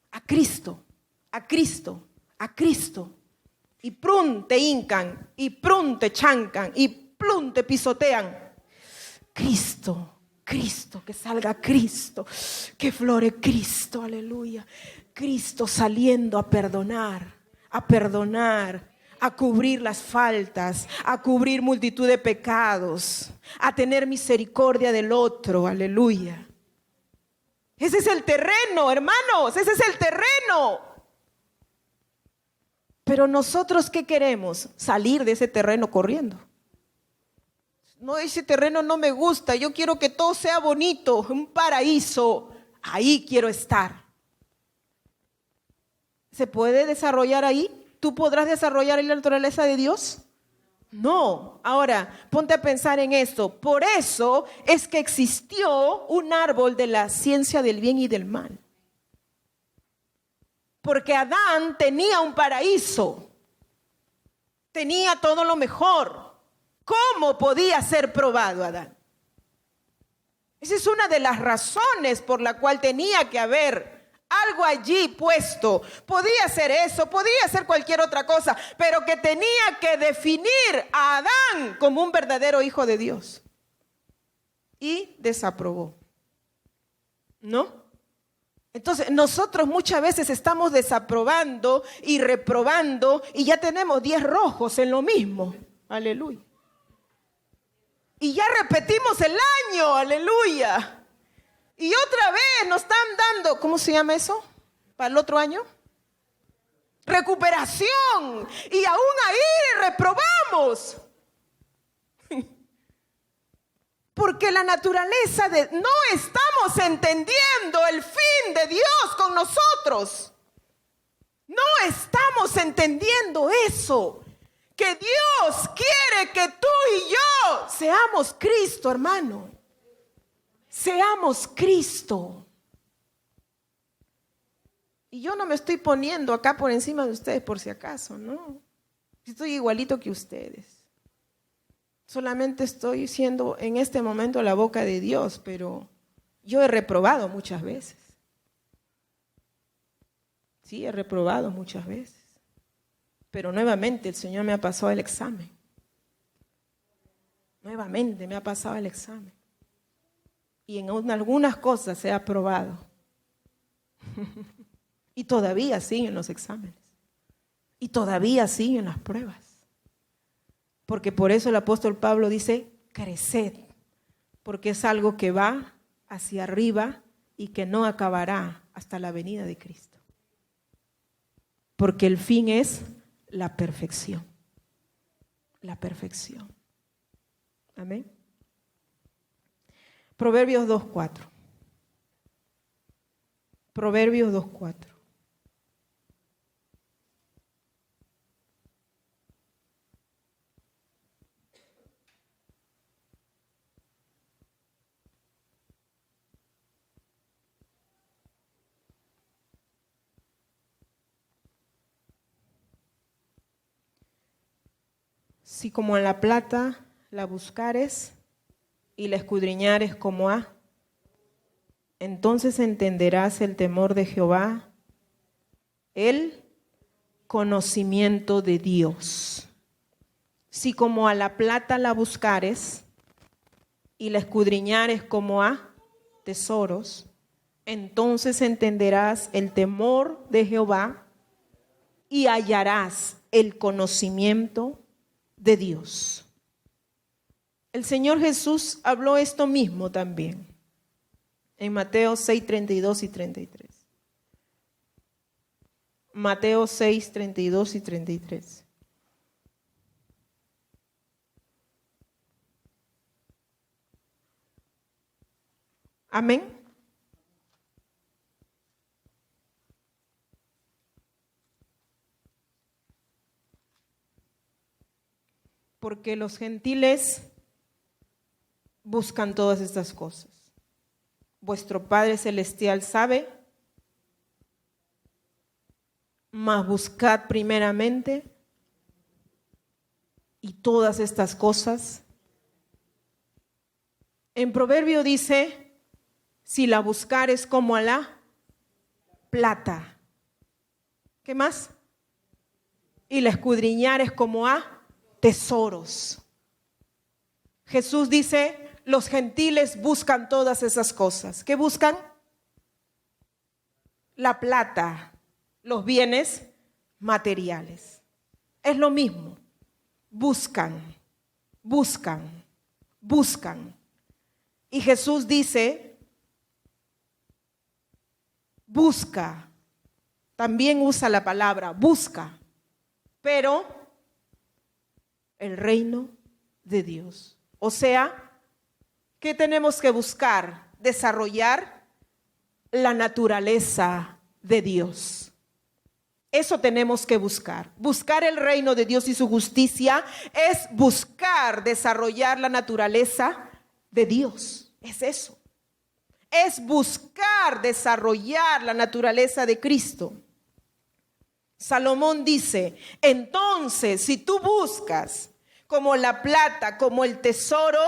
a Cristo, a Cristo, a Cristo. Y prun te hincan, y prun te chancan, y plum te pisotean. Cristo, Cristo, que salga Cristo, que flore Cristo, aleluya. Cristo saliendo a perdonar, a cubrir las faltas, a cubrir multitud de pecados, a tener misericordia del otro, aleluya. Ese es el terreno, hermanos, ese es el terreno. Pero nosotros, ¿qué queremos? Salir de ese terreno corriendo. No, ese terreno no me gusta, yo quiero que todo sea bonito, un paraíso, ahí quiero estar. ¿Se puede desarrollar ahí? ¿Tú podrás desarrollar la naturaleza de Dios? No. Ahora, ponte a pensar en esto. Por eso es que existió un árbol de la ciencia del bien y del mal. Porque Adán tenía un paraíso, tenía todo lo mejor. ¿Cómo podía ser probado Adán? Esa es una de las razones por la cual tenía que haber algo allí puesto. Podía ser eso, podía ser cualquier otra cosa, pero que tenía que definir a Adán como un verdadero hijo de Dios. Y desaprobó. ¿No? Entonces nosotros muchas veces estamos desaprobando y reprobando y ya tenemos 10 rojos en lo mismo. Aleluya. Y ya repetimos el año, aleluya. Y otra vez nos están dando, ¿cómo se llama eso? ¿Para el otro año? Recuperación. Y aún ahí reprobamos. Porque la naturaleza de... No estamos entendiendo el fin de Dios con nosotros. No estamos entendiendo eso. Que Dios quiere que tú y yo seamos Cristo, hermano. seamos Cristo. Y yo no me estoy poniendo acá por encima de ustedes por si acaso, no. Estoy igualito que ustedes. Solamente estoy siendo en este momento la boca de Dios, pero yo he reprobado muchas veces. Sí, he reprobado muchas veces. Pero nuevamente el Señor me ha pasado el examen. Nuevamente me ha pasado el examen. Y en algunas cosas he aprobado. Y todavía siguen los exámenes. Y todavía siguen las pruebas. Porque por eso el apóstol Pablo dice, creced. Porque es algo que va hacia arriba y que no acabará hasta la venida de Cristo. Porque el fin es la perfección. La perfección. Amén. Proverbios 2:4. Proverbios 2:4. Si como a la plata la buscares y la escudriñares como a, entonces entenderás el temor de Jehová, el conocimiento de Dios. Si como a la plata la buscares y la escudriñares como a tesoros, entonces entenderás el temor de Jehová y hallarás el conocimiento de Dios. El Señor Jesús habló esto mismo también en Mateo 6, 32 y 33. Mateo 6, 32 y 33. Amén. Porque los gentiles buscan todas estas cosas. Vuestro Padre Celestial sabe, mas buscad primeramente y todas estas cosas. En Proverbio dice, si la buscares como a la plata. ¿Qué más? Y la escudriñares como a tesoros. Jesús dice, los gentiles buscan todas esas cosas. ¿Qué buscan? La plata, los bienes materiales. Es lo mismo. Buscan, buscan, buscan. Y Jesús dice, busca. También usa la palabra busca, pero el reino de Dios. O sea, ¿qué tenemos que buscar? Desarrollar la naturaleza de Dios. Eso tenemos que buscar. Buscar el reino de Dios y su justicia es buscar desarrollar la naturaleza de Dios. Es eso. Es buscar desarrollar la naturaleza de Cristo. Salomón dice, entonces, si tú buscas como la plata, como el tesoro,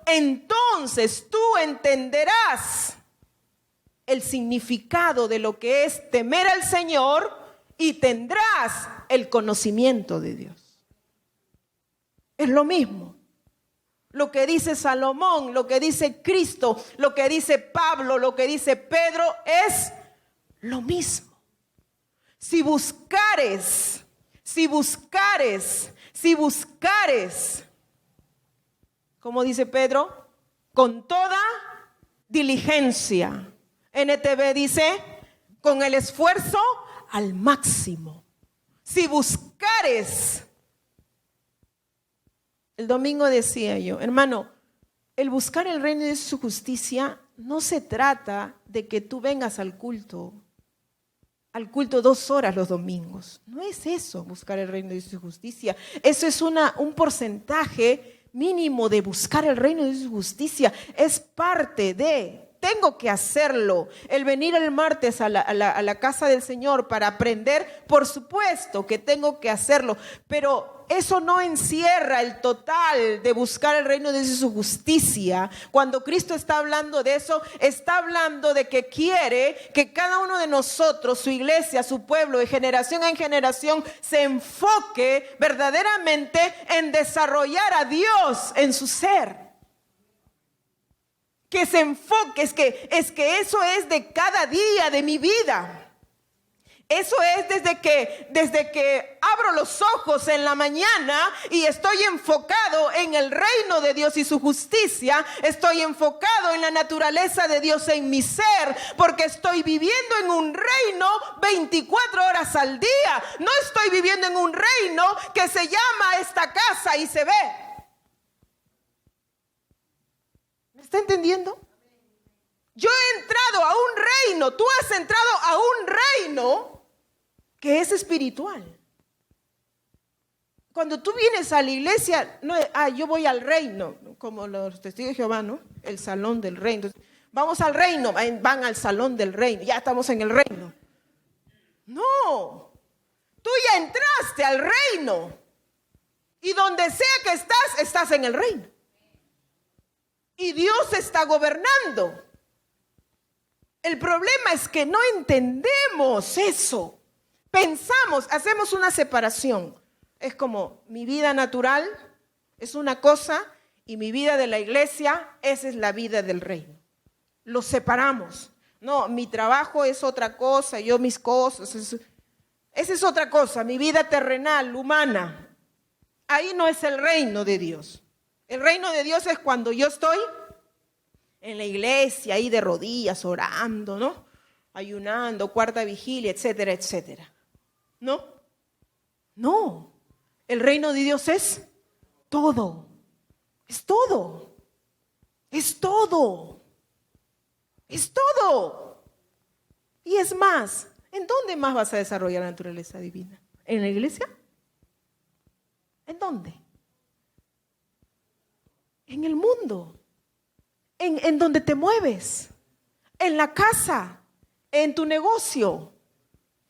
entonces tú entenderás el significado de lo que es temer al Señor y tendrás el conocimiento de Dios. Es lo mismo. Lo que dice Salomón, lo que dice Cristo, lo que dice Pablo, lo que dice Pedro es lo mismo. Si buscares, como dice Pedro, con toda diligencia. NTV dice, con el esfuerzo al máximo. Si buscares. El domingo decía yo, hermano, el buscar el reino de su justicia no se trata de que tú vengas al culto 2 horas los domingos. No es eso, buscar el reino de su justicia. Eso es un porcentaje mínimo de buscar el reino de su justicia. Es parte de, tengo que hacerlo. El venir el martes a la casa del Señor para aprender, por supuesto que tengo que hacerlo, pero eso no encierra el total de buscar el reino de su justicia. Cuando Cristo está hablando de eso, está hablando de que quiere que cada uno de nosotros, su iglesia, su pueblo, de generación en generación, se enfoque verdaderamente en desarrollar a Dios en su ser. Que se enfoque, es que eso es de cada día de mi vida. Eso es desde que abro los ojos en la mañana y estoy enfocado en el reino de Dios y su justicia. Estoy enfocado en la naturaleza de Dios en mi ser, porque estoy viviendo en un reino 24 horas al día. No estoy viviendo en un reino que se llama esta casa y se ve. ¿Me está entendiendo? Yo he entrado a un reino, tú has entrado a un reino que es espiritual. Cuando tú vienes a la iglesia, no, yo voy al reino, como los testigos de Jehová, ¿no? El salón del reino. Vamos al reino, van al salón del reino, ya estamos en el reino. No, tú ya entraste al reino y donde sea que estás en el reino. Y Dios está gobernando. El problema es que no entendemos eso. Pensamos, hacemos una separación. Es como mi vida natural es una cosa y mi vida de la iglesia, esa es la vida del reino. Los separamos. No, mi trabajo es otra cosa, yo mis cosas. Esa es otra cosa, mi vida terrenal, humana. Ahí no es el reino de Dios. El reino de Dios es cuando yo estoy en la iglesia, ahí de rodillas, orando, ¿no? Ayunando, cuarta vigilia, etcétera, etcétera. ¿No? No. El reino de Dios es todo. Es todo. Es todo. Es todo. Y es más, ¿en dónde más vas a desarrollar la naturaleza divina? ¿En la iglesia? ¿En dónde? En el mundo. En donde te mueves. En la casa. En tu negocio.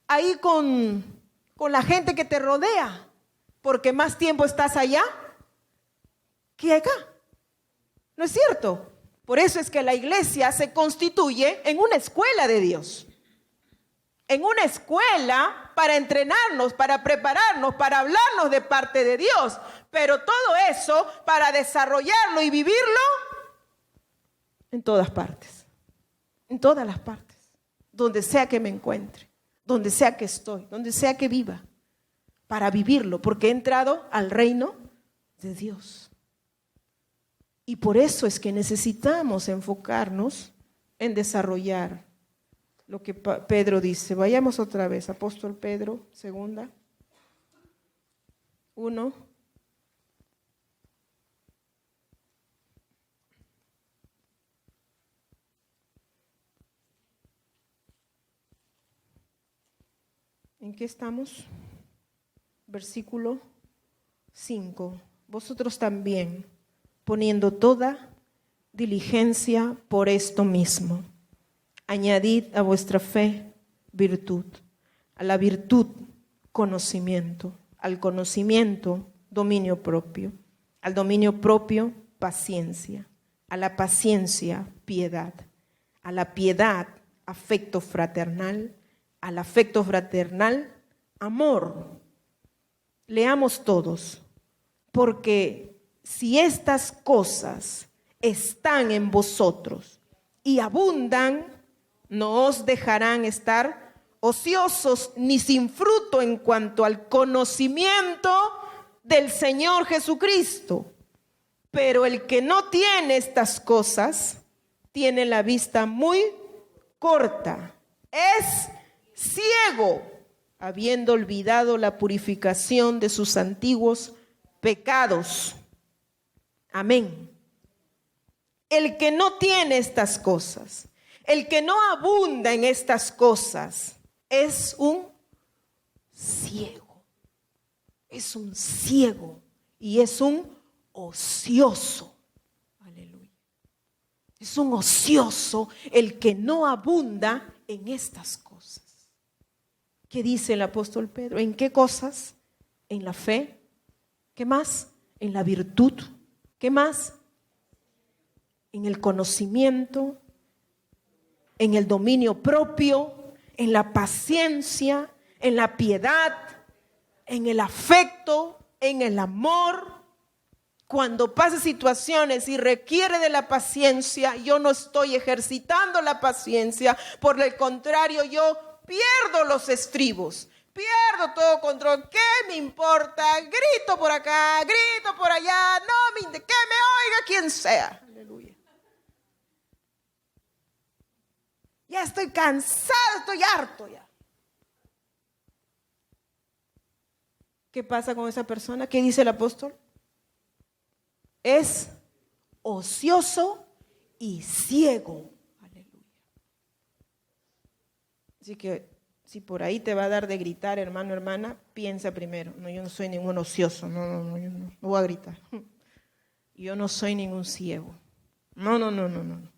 Ahí con la gente que te rodea, porque más tiempo estás allá que acá. ¿No es cierto? Por eso es que la iglesia se constituye en una escuela de Dios. En una escuela para entrenarnos, para prepararnos, para hablarnos de parte de Dios. Pero todo eso para desarrollarlo y vivirlo en todas partes. En todas las partes. Donde sea que me encuentre. Donde sea que estoy, donde sea que viva, para vivirlo, porque he entrado al reino de Dios. Y por eso es que necesitamos enfocarnos en desarrollar lo que Pedro dice. Vayamos otra vez, apóstol Pedro, 2:1. ¿En qué estamos? Versículo 5. Vosotros también, poniendo toda diligencia por esto mismo, añadid a vuestra fe virtud, a la virtud conocimiento, al conocimiento dominio propio, al dominio propio paciencia, a la paciencia piedad, a la piedad afecto fraternal, al afecto fraternal, amor. Leamos todos, porque si estas cosas están en vosotros y abundan, no os dejarán estar ociosos ni sin fruto en cuanto al conocimiento del Señor Jesucristo. Pero el que no tiene estas cosas, tiene la vista muy corta, es ciego, habiendo olvidado la purificación de sus antiguos pecados. Amén. El que no tiene estas cosas, el que no abunda en estas cosas, es un ciego. Es un ciego y es un ocioso. Aleluya. Es un ocioso el que no abunda en estas cosas. ¿Qué dice el apóstol Pedro? ¿En qué cosas? En la fe. ¿Qué más? En la virtud. ¿Qué más? En el conocimiento, en el dominio propio, en la paciencia, en la piedad, en el afecto, en el amor. Cuando pasa situaciones y requiere de la paciencia, yo no estoy ejercitando la paciencia, por el contrario, yo pierdo los estribos, pierdo todo control. ¿Qué me importa? Grito por acá, grito por allá, que me oiga quien sea. Aleluya. Ya estoy cansado, estoy harto ya. ¿Qué pasa con esa persona? ¿Qué dice el apóstol? Es ocioso y ciego. Aleluya. Así que si por ahí te va a dar de gritar, hermano, hermana, piensa primero. No, yo no soy ningún ocioso. No, yo no voy a gritar. Yo no soy ningún ciego. No.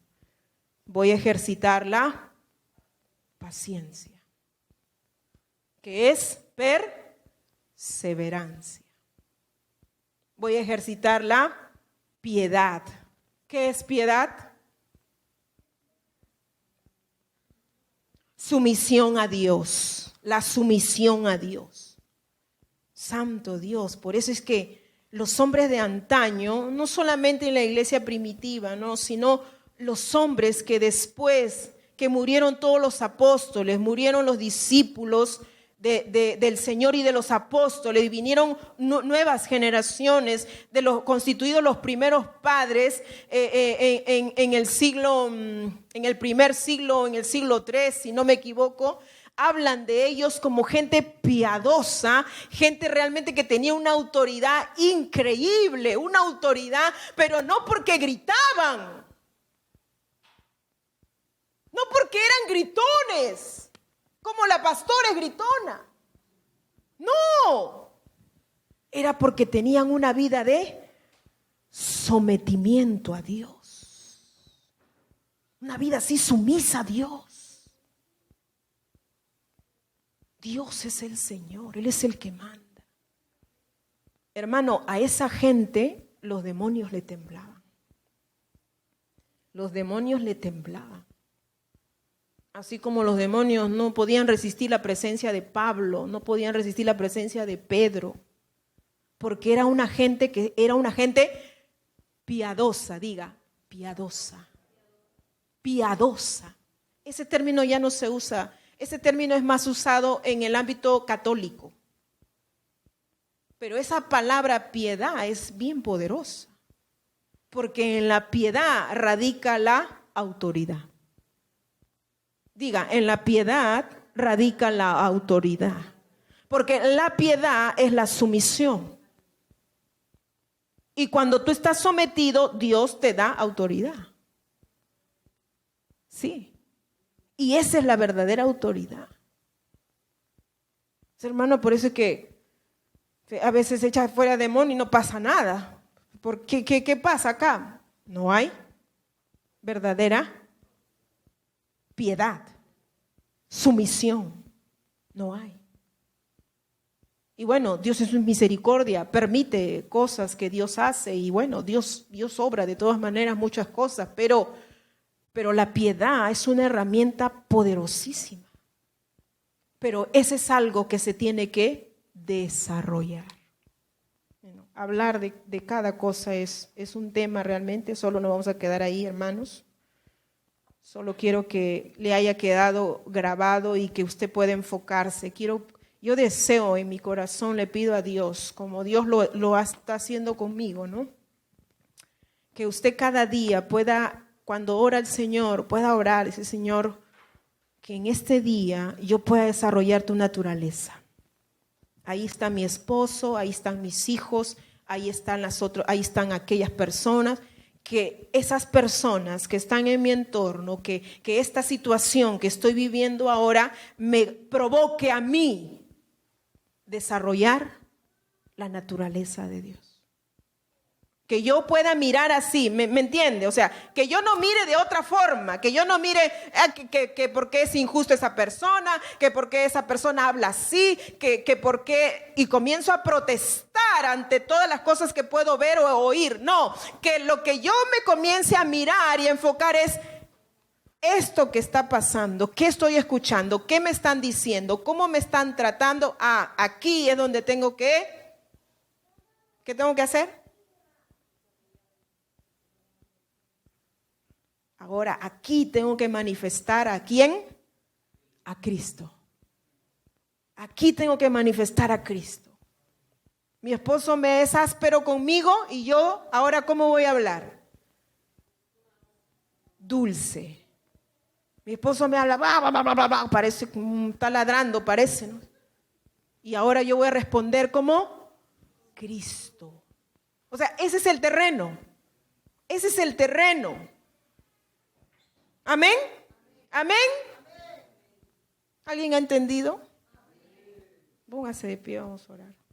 Voy a ejercitar la paciencia, que es perseverancia. Voy a ejercitar la piedad. ¿Qué es piedad? Sumisión a Dios, la sumisión a Dios. Santo Dios, por eso es que los hombres de antaño, no solamente en la iglesia primitiva, ¿no?, sino los hombres que después que murieron todos los apóstoles, murieron los discípulos del Señor y de los apóstoles, y vinieron nuevas generaciones de los constituidos los primeros padres en el siglo, en el primer siglo, en el siglo III, si no me equivoco. Hablan de ellos como gente piadosa, gente realmente que tenía una autoridad increíble, una autoridad, pero no porque gritaban, no porque eran gritones, como la pastora es gritona. No, era porque tenían una vida de sometimiento a Dios, una vida así sumisa a Dios. Dios es el Señor, Él es el que manda. Hermano, a esa gente los demonios le temblaban. Los demonios le temblaban. Así como los demonios no podían resistir la presencia de Pablo, no podían resistir la presencia de Pedro, porque era una gente piadosa, diga, piadosa. Piadosa. Ese término ya no se usa. Ese término es más usado en el ámbito católico. Pero esa palabra piedad es bien poderosa, porque en la piedad radica la autoridad. Diga, en la piedad radica la autoridad, porque la piedad es la sumisión. Y cuando tú estás sometido, Dios te da autoridad. Sí. Y esa es la verdadera autoridad. Hermano, por eso es que a veces se echa fuera demonio y no pasa nada. ¿Qué pasa acá? No hay verdadera piedad, sumisión. No hay. Y bueno, Dios en su misericordia permite cosas que Dios hace. Y bueno, Dios obra de todas maneras muchas cosas, pero la piedad es una herramienta poderosísima. Pero ese es algo que se tiene que desarrollar. Bueno, hablar de cada cosa es un tema realmente, solo nos vamos a quedar ahí, hermanos. Solo quiero que le haya quedado grabado y que usted pueda enfocarse. Yo deseo en mi corazón, le pido a Dios, como Dios lo está haciendo conmigo, ¿no?, que usted cada día pueda, cuando ora al Señor, pueda orar, dice: Señor, que en este día yo pueda desarrollar tu naturaleza. Ahí está mi esposo, ahí están mis hijos, ahí están aquellas personas, que esas personas que están en mi entorno, que esta situación que estoy viviendo ahora me provoque a mí desarrollar la naturaleza de Dios. Que yo pueda mirar así, ¿me entiende? O sea, que yo no mire de otra forma, que yo no mire que por qué es injusto esa persona, que por qué esa persona habla así, que por qué, y comienzo a protestar ante todas las cosas que puedo ver o oír. No, que lo que yo me comience a mirar y a enfocar es esto que está pasando, qué estoy escuchando, qué me están diciendo, cómo me están tratando. Aquí es donde tengo ¿qué tengo que hacer? Ahora, aquí tengo que manifestar ¿a quién? A Cristo. Aquí tengo que manifestar a Cristo. Mi esposo me es áspero conmigo y yo, ahora, ¿cómo voy a hablar? Dulce. Mi esposo me habla, parece, está ladrando, parece, ¿no? Y ahora yo voy a responder como Cristo. O sea, ese es el terreno. Ese es el terreno. ¿Amén? ¿Amén? ¿Alguien ha entendido? Póngase de pie, vamos a orar.